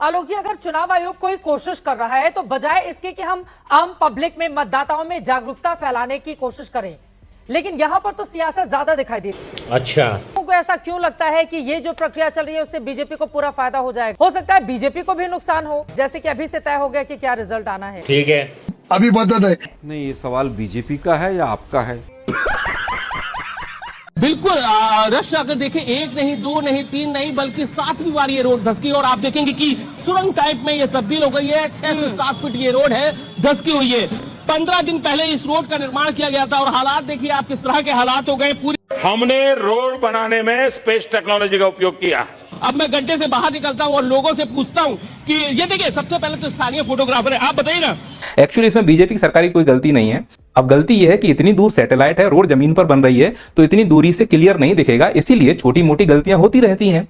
आलोक जी, अगर चुनाव आयोग कोई कोशिश कर रहा है तो बजाय इसके कि हम आम पब्लिक में, मतदाताओं में जागरूकता फैलाने की कोशिश करें, लेकिन यहाँ पर तो सियासत ज्यादा दिखाई दे रही है। अच्छा, को ऐसा क्यों लगता है कि ये जो प्रक्रिया चल रही है उससे बीजेपी को पूरा फायदा हो जाएगा? हो सकता है बीजेपी को भी नुकसान हो, जैसे कि अभी से तय हो गया कि क्या रिजल्ट आना है। ठीक है, अभी बता दे। नहीं, ये सवाल बीजेपी का है या आपका है? बिल्कुल रश अगर देखें, एक नहीं, दो नहीं, तीन नहीं, बल्कि 7वीं बार ये रोड धसकी और आप देखेंगे कि सुरंग टाइप में ये तब्दील हो गई है। 6 से 7 फीट ये रोड है, धसकी हुई है। 15 दिन पहले इस रोड का निर्माण किया गया था और हालात देखिए आप किस तरह के हालात हो गए। पूरी हमने रोड बनाने में स्पेस टेक्नोलॉजी का उपयोग किया। अब मैं गड्ढे से बाहर निकलता हूँ और लोगों से पूछता हूँ कि ये देखिए, सबसे पहले तो स्थानीय फोटोग्राफर है, आप बताइए ना। एक्चुअली इसमें बीजेपी की सरकार की कोई गलती नहीं है। अब गलती यह है कि इतनी दूर सैटेलाइट है, रोड जमीन पर बन रही है, तो इतनी दूरी से क्लियर नहीं दिखेगा, इसीलिए छोटी मोटी गलतियां होती रहती हैं।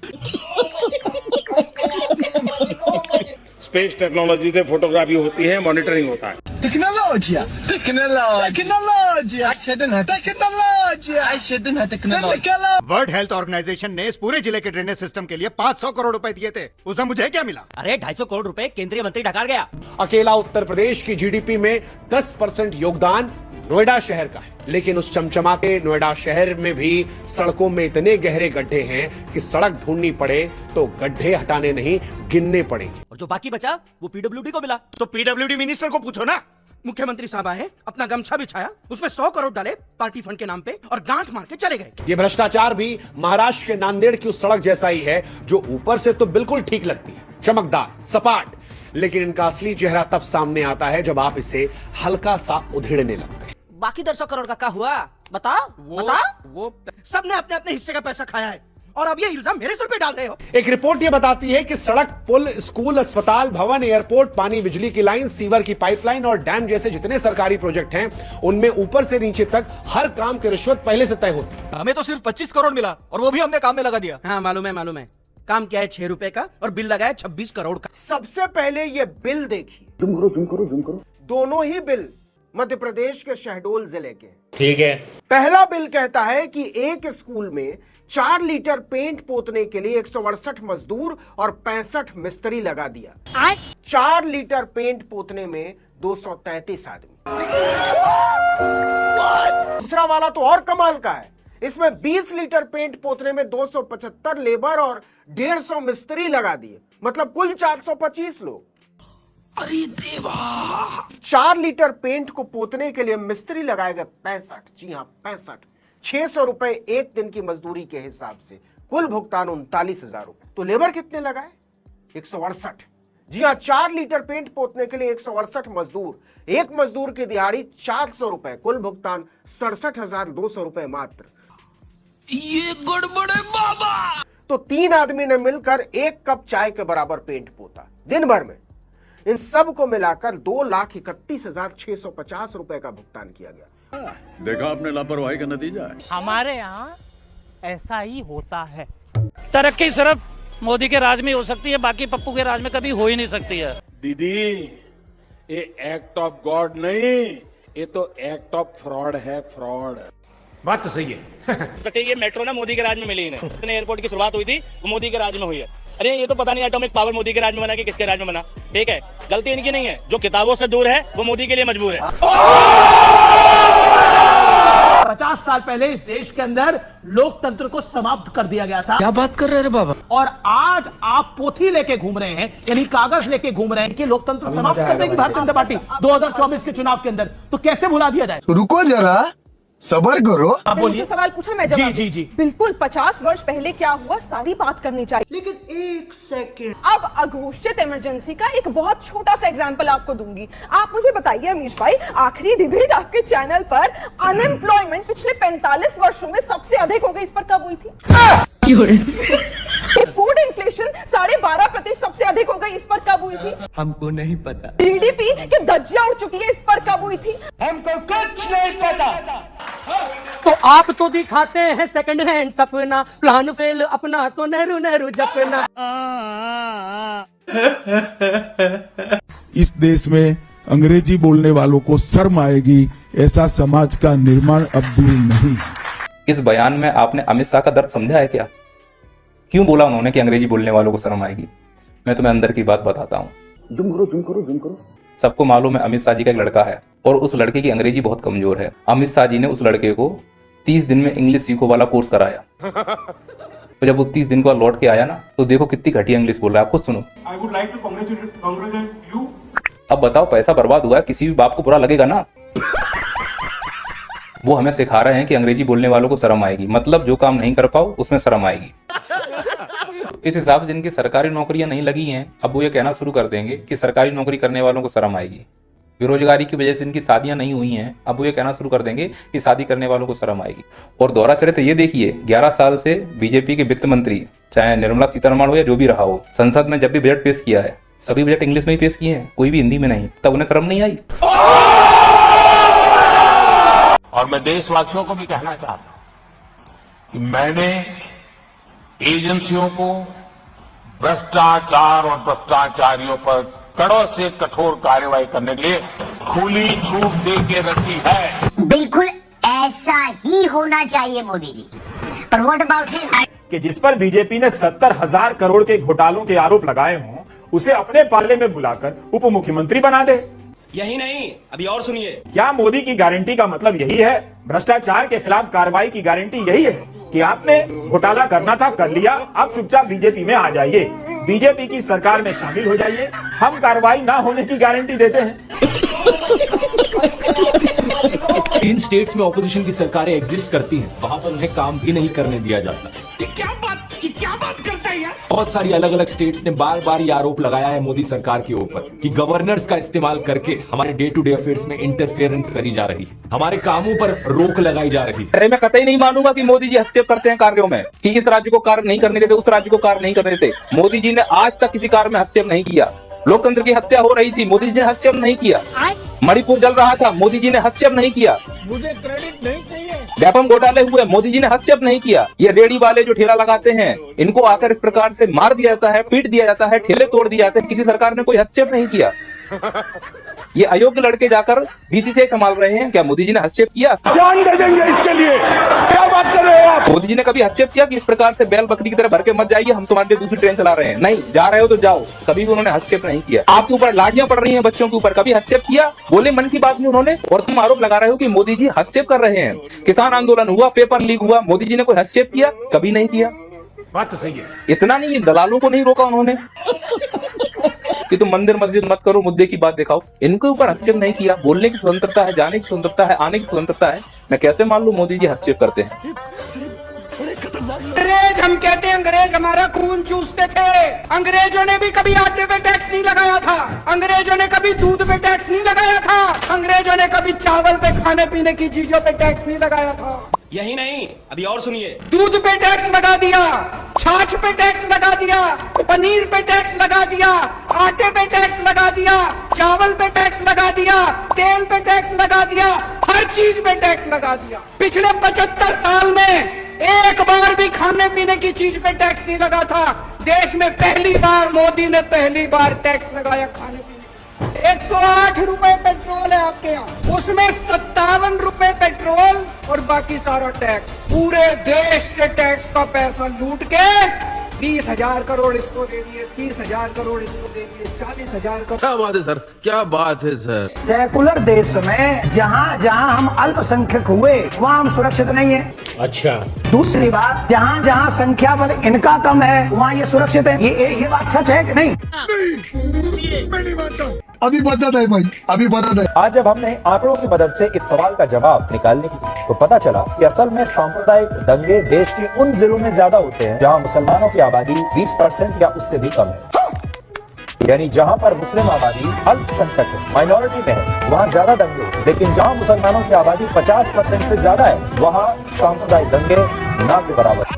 स्पेस टेक्नोलॉजी से फोटोग्राफी होती है, मॉनिटरिंग होता है। Tecnologia. वर्ल्ड हेल्थ ऑर्गेनाइजेशन ने इस पूरे जिले के ड्रेनेज सिस्टम के लिए 500 करोड़ रुपए दिए थे। उसमें मुझे क्या मिला? अरे 250 करोड़ रुपए केंद्रीय मंत्री डकार गया। अकेला उत्तर प्रदेश की जीडीपी में 10% योगदान नोएडा शहर का है, लेकिन उस चमचमाते नोएडा शहर में भी सड़कों में इतने गहरे गड्ढे हैं कि सड़क ढूंढनी पड़े तो गड्ढे हटाने नहीं, गिनने पड़ेंगे। और जो बाकी बचा वो पीडब्ल्यूडी को मिला। तो पीडब्ल्यूडी मिनिस्टर को पूछो ना। मुख्यमंत्री साहब आए, अपना गमछा बिछाया, उसमें 100 करोड़ डाले पार्टी फंड के नाम पे और गांठ मार के चले गए। ये भ्रष्टाचार भी महाराष्ट्र के नांदेड़ की उस सड़क जैसा ही है, जो ऊपर से तो बिल्कुल ठीक लगती है, चमकदार, सपाट, लेकिन इनका असली चेहरा तब सामने आता है जब आप इसे हल्का सा उधेड़ने लगते हैं। बाकी 150 करोड़ का क्या हुआ? बता वो सबने अपने अपने हिस्से का पैसा खाया है और अब ये इल्जाम मेरे सर पे डाल रहे हो। एक रिपोर्ट ये बताती है कि सड़क, पुल, स्कूल, अस्पताल, भवन, एयरपोर्ट, पानी बिजली की लाइन, सीवर की पाइपलाइन और डैम जैसे जितने सरकारी प्रोजेक्ट हैं, उनमें ऊपर से नीचे तक हर काम की रिश्वत पहले से तय होती है। हमें तो सिर्फ 25 करोड़ मिला और वो भी हमने काम में लगा दिया। हाँ, मालूम है। काम क्या है 6 रुपए का और बिल लगाया 26 करोड़ का। सबसे पहले ये बिल देखिए। जूम करो। दोनों ही बिल मध्य प्रदेश के शहडोल जिले के। ठीक है। पहला बिल कहता है कि एक स्कूल में 4 लीटर पेंट पोतने के लिए 168 मजदूर और 65 मिस्त्री लगा दिया। 4 लीटर पेंट पोतने में 233 आदमी। दूसरा वाला तो और कमाल का है, इसमें 20 लीटर पेंट पोतने में 275 लेबर और 150 मिस्त्री लगा दिए, मतलब कुल 425 लोग। अरे देवा! 4 लीटर पेंट को पोतने के लिए मिस्त्री लगाए गए 65। जी हाँ, 65। 600 रुपए एक दिन की मजदूरी के हिसाब से, कुल भुगतान 39,000 रुपए। तो लेबर कितने लगाए? 168। जी हाँ, 4 लीटर पेंट पोतने के लिए 168 मजदूर, एक मजदूर की दिहाड़ी 400 रुपए, कुल भुगतान 67,200 रुपए मात्र। ये गड़बड़ है बाबा। तो 3 आदमी ने मिलकर 1 कप चाय के बराबर पेंट पोता दिन भर में। इन सब को मिलाकर 2,31,650 रुपए का भुगतान किया गया। देखा आपने लापरवाही का नतीजा है। हमारे यहाँ ऐसा ही होता है। तरक्की सिर्फ मोदी के राज में हो सकती है, बाकी पप्पू के राज में कभी हो ही नहीं सकती है। दीदी, ये एक्ट ऑफ गॉड नहीं, ये तो एक्ट ऑफ फ्रॉड है, फ्रॉड। बात तो सही है। ये मेट्रो ना मोदी के राज में मिली इन्हें। एयरपोर्ट की शुरुआत हुई थी वो मोदी के राज में हुई है। अरे ये तो पता नहीं एटॉमिक पावर मोदी के राज में बना कि किसके राज में बना। ठीक है, गलती इनकी नहीं है, जो किताबों से दूर है वो मोदी के लिए मजबूर है। 50 साल पहले इस देश के अंदर लोकतंत्र को समाप्त कर दिया गया था। क्या बात कर रहे हैं बाबा? और आज आप पोथी लेके घूम रहे हैं, यानी कागज लेके घूम रहे हैं कि लोकतंत्र समाप्त कर देगी भारतीय जनता पार्टी 2024 के चुनाव के अंदर। तो कैसे भुला दिया जाए? रुको जरा, सबर करो। आप बोलिए। सवाल पूछा, मैं जवाब। जी। बिल्कुल, 50 वर्ष पहले क्या हुआ सारी बात करनी चाहिए, लेकिन 1 सेकंड। अब अघोषित इमरजेंसी का एक बहुत छोटा सा एग्जांपल आपको दूंगी। आप मुझे बताइए अमीश भाई, आखिरी डिबेट आपके चैनल पर अनएम्प्लॉयमेंट पिछले 45 वर्षों में सबसे अधिक हो गई, इस पर कब हुई थी? फूड इन्फ्लेशन 12.5% सबसे अधिक हो गई, इस पर कब हुई थी? हमको नहीं पता। जीडीपी की धज्जियां उड़ चुकी है, इस पर कब हुई थी? हमको कुछ नहीं पता। तो आप तो दिखाते हैं सेकंड हैंड सपना, प्लान फेल अपना तो नेहरू जपना। इस देश में अंग्रेजी बोलने वालों को शर्म आएगी, ऐसा समाज का निर्माण अब दूर नहीं। इस बयान में आपने अमित शाह का दर्द समझा है क्या? क्यों बोला उन्होंने कि अंग्रेजी बोलने वालों को शर्म आएगी? मैं तुम्हें अंदर की बात बताता हूँ। जुम करो। सबको मालूम है अमित शाह जी का एक लड़का है और उस लड़के की अंग्रेजी बहुत कमजोर है। अमित शाह जी ने उस लड़के को 30 दिन में इंग्लिश सीखो वाला कोर्स कराया। तो जब वो 30 दिन के बाद लौट के आया ना, तो देखो कितनी घटिया इंग्लिश बोल रहा है। आप खुद सुनो। I would like to congratulate you. अब बताओ, पैसा बर्बाद हुआ है, किसी भी बाप को बुरा लगेगा ना। वो हमें सिखा रहे हैं कि अंग्रेजी बोलने वालों को शर्म आएगी, मतलब जो काम नहीं कर पाओ उसमें शर्म आएगी। इस हिसाब से जिनकी सरकारी नौकरियां नहीं लगी हैं, अब वो ये कहना शुरू कर देंगे कि सरकारी नौकरी करने वालों को शर्म आएगी। बेरोजगारी की वजह से जिनकी शादियां नहीं हुई हैं, अब वो ये कहना शुरू कर देंगे कि शादी करने वालों को शर्म आएगी। और दोहरा चरित्र ये देखिए, 11 साल से बीजेपी के वित्त मंत्री, चाहे निर्मला सीतारमण हो या जो भी रहा हो, संसद में जब भी बजट पेश किया है, सभी बजट इंग्लिश में ही पेश किए हैं, कोई भी हिंदी में नहीं। तब उन्हें शर्म नहीं आई। और मैं देशवासियों को भी कहना चाहता हूं कि मैंने एजेंसियों को भ्रष्टाचार और भ्रष्टाचारियों पर कड़ों से कठोर कार्रवाई करने के लिए खुली छूट दे के रखी है। बिल्कुल ऐसा ही होना चाहिए मोदी जी। पर व्हाट अबाउट हिम कि जिस पर बीजेपी ने 70,000 करोड़ के घोटालों के आरोप लगाए हों, उसे अपने पाले में बुलाकर उप मुख्यमंत्री बना दे। यही नहीं, अभी और सुनिए। क्या मोदी की गारंटी का मतलब यही है? भ्रष्टाचार के खिलाफ कार्रवाई की गारंटी यही है कि आपने घोटाला करना था, कर लिया, आप चुपचाप बीजेपी में आ जाइए, बीजेपी की सरकार में शामिल हो जाइए, हम कार्रवाई ना होने की गारंटी देते हैं। इन स्टेट्स में ऑपोजिशन की सरकारें एग्जिस्ट करती हैं, वहां पर उन्हें काम भी नहीं करने दिया जाता। ये क्या बात करता है यार? बहुत सारी अलग अलग स्टेट्स ने बार बार ये आरोप लगाया है मोदी सरकार के ऊपर कि गवर्नर्स का इस्तेमाल करके हमारे डे टू डे अफेयर्स में इंटरफेरेंस करी जा रही है, हमारे कामों पर रोक लगाई जा रही है। अरे मैं कतई नहीं मानूंगा कि मोदी जी हस्तक्षेप करते हैं कार्यों में, कि इस राज्य को कार्य नहीं करने देते, उस राज्य को कार्य नहीं करने देते। मोदी जी ने आज तक किसी कार्य में हस्तक्षेप नहीं किया। लोकतंत्र की हत्या हो रही थी, मोदी जी ने हस्तक्षेप नहीं किया। मणिपुर जल रहा था, मोदी जी ने हस्तक्षेप नहीं किया। मुझे क्रेडिट नहीं चाहिए। व्यापम घोटाले हुए, मोदी जी ने हस्तक्षेप नहीं किया। ये रेडी वाले जो ठेला लगाते हैं, इनको आकर इस प्रकार से मार दिया जाता है, पीट दिया जाता है, ठेले तोड़ दिए जाते हैं, किसी सरकार ने कोई हस्तक्षेप नहीं किया। ये अयोग्य लड़के जाकर बीसीसीआई संभाल रहे हैं, क्या मोदी जी ने हस्तक्षेप किया? जान दे देंगे इसके लिए, क्या बात कर रहे हो आप? मोदी जी ने कभी हस्तक्षेप किया कि इस प्रकार से बैल बकरी की तरह भर के मत जाइए, हम तुम्हारे लिए दूसरी ट्रेन चला रहे हैं? नहीं, जा रहे हो तो जाओ। कभी भी उन्होंने हस्तक्षेप नहीं किया। आपके ऊपर लाठियां पड़ रही हैं बच्चों के ऊपर, कभी हस्तक्षेप किया? बोले मन की बात में उन्होंने, और तुम आरोप लगा रहे हो कि मोदी जी हस्तक्षेप कर रहे हैं। किसान आंदोलन हुआ, पेपर लीक हुआ, मोदी जी ने कोई हस्तक्षेप किया? कभी नहीं किया। बात तो सही है। इतना नहीं, दलालों को नहीं रोका उन्होंने कि तुम मंदिर मस्जिद मत करो, मुद्दे की बात दिखाओ। इनके ऊपर हस्तक्षेप नहीं किया। बोलने की स्वतंत्रता है, जाने की स्वतंत्रता है, आने की स्वतंत्रता है। मैं कैसे मान लूं मोदी जी हस्तक्षेप करते हैं? अंग्रेज हम कहते हैं, अंग्रेज हमारा खून चूसते थे। अंग्रेजों ने भी कभी आटे पे टैक्स नहीं लगाया था, अंग्रेजों ने कभी दूध पे टैक्स नहीं लगाया था, अंग्रेजों ने कभी चावल पे, खाने पीने की चीजों पे टैक्स नहीं लगाया था। यही नहीं, अभी और सुनिए। दूध पे टैक्स लगा दिया, छाछ पे टैक्स लगा दिया, पनीर पे टैक्स लगा दिया, आटे पे टैक्स लगा दिया, चावल पे टैक्स लगा दिया, तेल पे टैक्स लगा दिया, हर चीज पे टैक्स लगा दिया। पिछले 75 साल में एक बार भी खाने पीने की चीज पे टैक्स नहीं लगा था। देश में पहली बार मोदी ने टैक्स लगाया खाने पीने। 108 रुपए पेट्रोल है आपके यहाँ, उसमें 57 रुपए पेट्रोल और बाकी सारा टैक्स। पूरे देश से टैक्स का पैसा लूट के 20,000 करोड़ इसको दे दिए, 30,000 करोड़ इसको दे दिए, 40,000 करोड़। क्या बात है सर, क्या बात है सर। सेकुलर देश में जहाँ जहाँ हम अल्पसंख्यक हुए वहाँ हम सुरक्षित नहीं है। अच्छा, दूसरी बात, जहाँ जहाँ संख्या बल इनका कम है वहाँ ये सुरक्षित है। ये बात सच है कि नहीं? अभी बताता है भाई, अभी बताता है। आज जब हमने आंकड़ों की मदद से इस सवाल का जवाब निकालने की तो पता चला कि असल में सांप्रदायिक दंगे देश के उन जिलों में ज्यादा होते हैं जहां मुसलमानों की आबादी 20% या उससे भी कम है। यानी जहां पर मुस्लिम आबादी अल्पसंख्यक है, माइनॉरिटी में है, वहां ज्यादा दंगे होते हैं। लेकिन जहां मुसलमानों की आबादी 50% से ज्यादा है, वहां सांप्रदायिक दंगे ना के बराबर।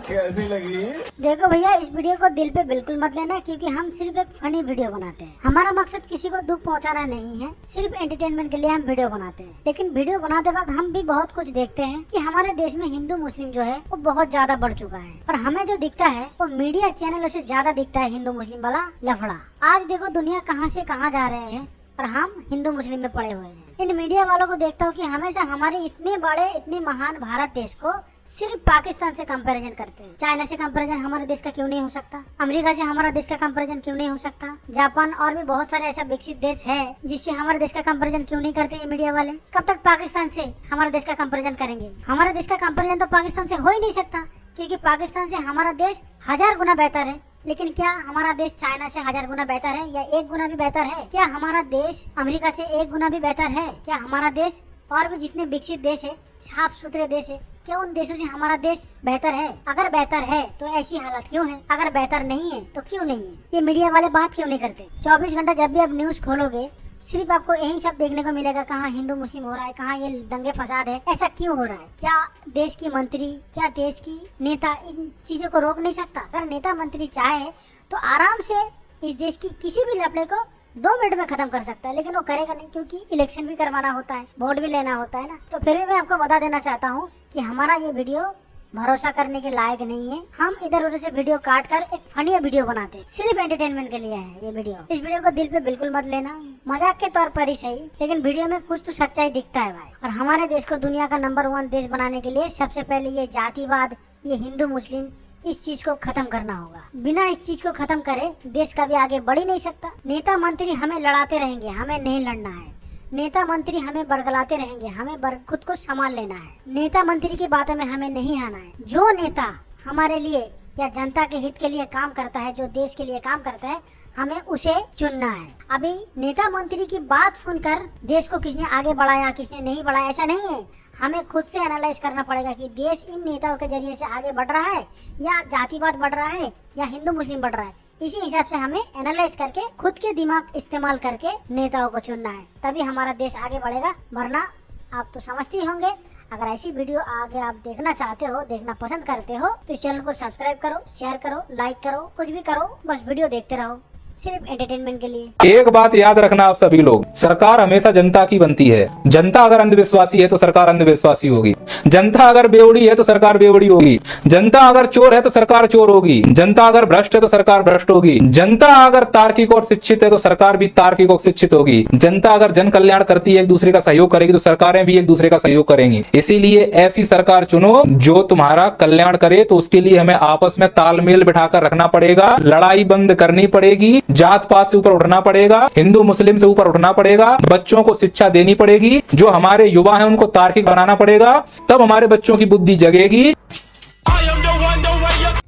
कैसी लगी? देखो भैया, इस वीडियो को दिल पे बिल्कुल मत लेना, क्योंकि हम सिर्फ एक फनी वीडियो बनाते हैं। हमारा मकसद किसी को दुख पहुंचाना नहीं है, सिर्फ एंटरटेनमेंट के लिए हम वीडियो बनाते हैं। लेकिन वीडियो बनाते वक्त हम भी बहुत कुछ देखते हैं कि हमारे देश में हिंदू मुस्लिम जो है वो बहुत ज्यादा बढ़ चुका है, और हमें जो दिखता है वो मीडिया चैनलों से ज्यादा दिखता है हिंदू मुस्लिम वाला लफड़ा। आज देखो दुनिया कहाँ से कहाँ जा रहे हैं और हम हिंदू मुस्लिम में पड़े हुए हैं। इन मीडिया वालों को देखता हूँ कि हमेशा हमारे इतने बड़े इतने महान भारत देश को सिर्फ पाकिस्तान से कंपैरिजन करते हैं। चाइना से कंपैरिजन हमारे देश का क्यों नहीं हो सकता? अमेरिका से हमारा देश का कंपैरिजन क्यों नहीं हो सकता? जापान और भी बहुत सारे ऐसा विकसित देश है जिससे हमारे देश का कंपैरिजन क्यों नहीं करते ये मीडिया वाले? कब तक पाकिस्तान से हमारे देश का कंपैरिजन करेंगे? हमारे देश का कंपैरिजन तो पाकिस्तान से हो ही नहीं सकता, क्योंकि पाकिस्तान से हमारा देश 1000 गुना बेहतर है। लेकिन क्या हमारा देश चाइना से 1000 गुना बेहतर है या 1 गुना भी बेहतर है? क्या हमारा देश अमेरिका से 1 गुना भी बेहतर है? क्या हमारा देश और भी जितने विकसित देश है, साफ सुथरे देश है, क्या उन देशों से हमारा देश बेहतर है? अगर बेहतर है तो ऐसी हालत क्यों है? अगर बेहतर नहीं है तो क्यों नहीं है? ये मीडिया वाले बात क्यों नहीं करते? 24 घंटा जब भी आप न्यूज खोलोगे सिर्फ आपको यही सब देखने को मिलेगा, कहाँ हिंदू मुस्लिम हो रहा है, कहाँ ये दंगे फसाद है। ऐसा क्यों हो रहा है? क्या देश की मंत्री, क्या देश की नेता इन चीजों को रोक नहीं सकता? अगर नेता मंत्री चाहे तो आराम से इस देश की किसी भी लफड़े को 2 मिनट में खत्म कर सकता है, लेकिन वो करेगा नहीं, क्योंकि इलेक्शन भी करवाना होता है, वोट भी लेना होता है ना। तो फिर भी मैं आपको बता देना चाहता हूँ कि हमारा ये वीडियो भरोसा करने के लायक नहीं है। हम इधर उधर से वीडियो काट कर एक फनी वीडियो बनाते हैं, सिर्फ एंटरटेनमेंट के लिए है ये वीडियो। इस वीडियो को दिल पे बिल्कुल मत लेना, मजाक के तौर पर ही सही, लेकिन वीडियो में कुछ तो सच्चाई दिखता है भाई। और हमारे देश को दुनिया का नंबर 1 देश बनाने के लिए सबसे पहले ये जातिवाद, ये हिंदू मुस्लिम, इस चीज को खत्म करना होगा। बिना इस चीज को खत्म करे देश कभी आगे बढ़ ही नहीं सकता। नेता मंत्री हमें लड़ाते रहेंगे, हमें नहीं लड़ना है। नेता मंत्री हमें बरगलाते रहेंगे, हमें खुद को संभाल लेना है। नेता मंत्री की बातों में हमें नहीं आना है। जो नेता हमारे लिए या जनता के हित के लिए काम करता है, जो देश के लिए काम करता है, हमें उसे चुनना है। अभी नेता मंत्री की बात सुनकर देश को किसने आगे बढ़ाया, किसने नहीं बढ़ाया, ऐसा नहीं है। हमें खुद से एनालाइज करना पड़ेगा कि देश इन नेताओं के जरिए से आगे बढ़ रहा है या जातिवाद बढ़ रहा है या हिंदू मुस्लिम बढ़ रहा है। इसी हिसाब से हमें एनालाइज करके खुद के दिमाग इस्तेमाल करके नेताओं को चुनना है, तभी हमारा देश आगे बढ़ेगा। वरना आप तो समझते ही होंगे। अगर ऐसी वीडियो आगे आप देखना चाहते हो, देखना पसंद करते हो, तो इस चैनल को सब्सक्राइब करो, शेयर करो, लाइक करो, कुछ भी करो, बस वीडियो देखते रहो, सिर्फ एंटरटेनमेंट के लिए। एक बात याद रखना आप सभी लोग, सरकार हमेशा जनता की बनती है। जनता अगर अंधविश्वासी है तो सरकार अंधविश्वासी होगी। जनता अगर बेवड़ी है तो सरकार बेवड़ी होगी। जनता अगर चोर है तो सरकार चोर होगी। जनता अगर भ्रष्ट है तो सरकार भ्रष्ट होगी। जनता अगर तार्किक और शिक्षित है तो सरकार भी तार्किक और शिक्षित होगी। जनता अगर जन कल्याण करती है, एक दूसरे का सहयोग करेगी, तो सरकारें भी एक दूसरे का सहयोग करेंगी। इसीलिए ऐसी सरकार चुनो जो तुम्हारा कल्याण करे। तो उसके लिए हमें आपस में तालमेल बिठाकर रखना पड़ेगा, लड़ाई बंद करनी पड़ेगी, जात पात से ऊपर उठना पड़ेगा, हिंदू मुस्लिम से ऊपर उठना पड़ेगा, बच्चों को शिक्षा देनी पड़ेगी, जो हमारे युवा हैं उनको तार्किक बनाना पड़ेगा, तब हमारे बच्चों की बुद्धि जगेगी।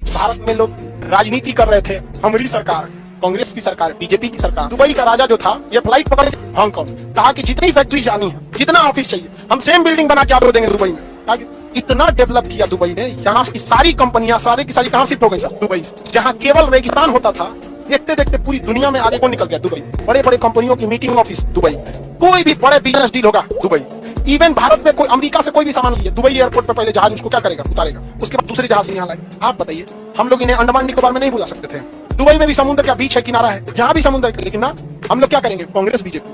भारत में लोग राजनीति कर रहे थे, हमारी सरकार, कांग्रेस की सरकार, बीजेपी की सरकार। दुबई का राजा जो था, ये फ्लाइट पकड़ हांगकांग, कहा कि जितनी फैक्ट्री जानी है, जितना ऑफिस चाहिए, हम सेम बिल्डिंग बना के आपको देंगे दुबई में। इतना डेवलप किया दुबई ने, यहाँ की सारी कंपनियां सारी की सारी कहां शिफ्ट हो गई सर? दुबई से। जहाँ केवल रेगिस्तान होता था, देखते देखते पूरी दुनिया में आगे कौन निकल गया? दुबई। बड़े बड़े कंपनियों की मीटिंग ऑफिस दुबई, कोई भी बड़े बिजनेस डील होगा दुबई। इवन भारत में कोई अमेरिका से कोई भी सामान लिया, दुबई एयरपोर्ट पर पहले जहाज उसको क्या करेगा? उतारेगा, उसके बाद दूसरे जहाज से यहाँ लाए। आप बताइए, हम लोग इन्हें अंडमान निकोबार में नहीं बुला सकते थे? दुबई में भी समुद्र का बीच है, किनारा है, यहाँ भी समुद्र है, लेकिन ना, हम लोग क्या करेंगे? कांग्रेस बीजेपी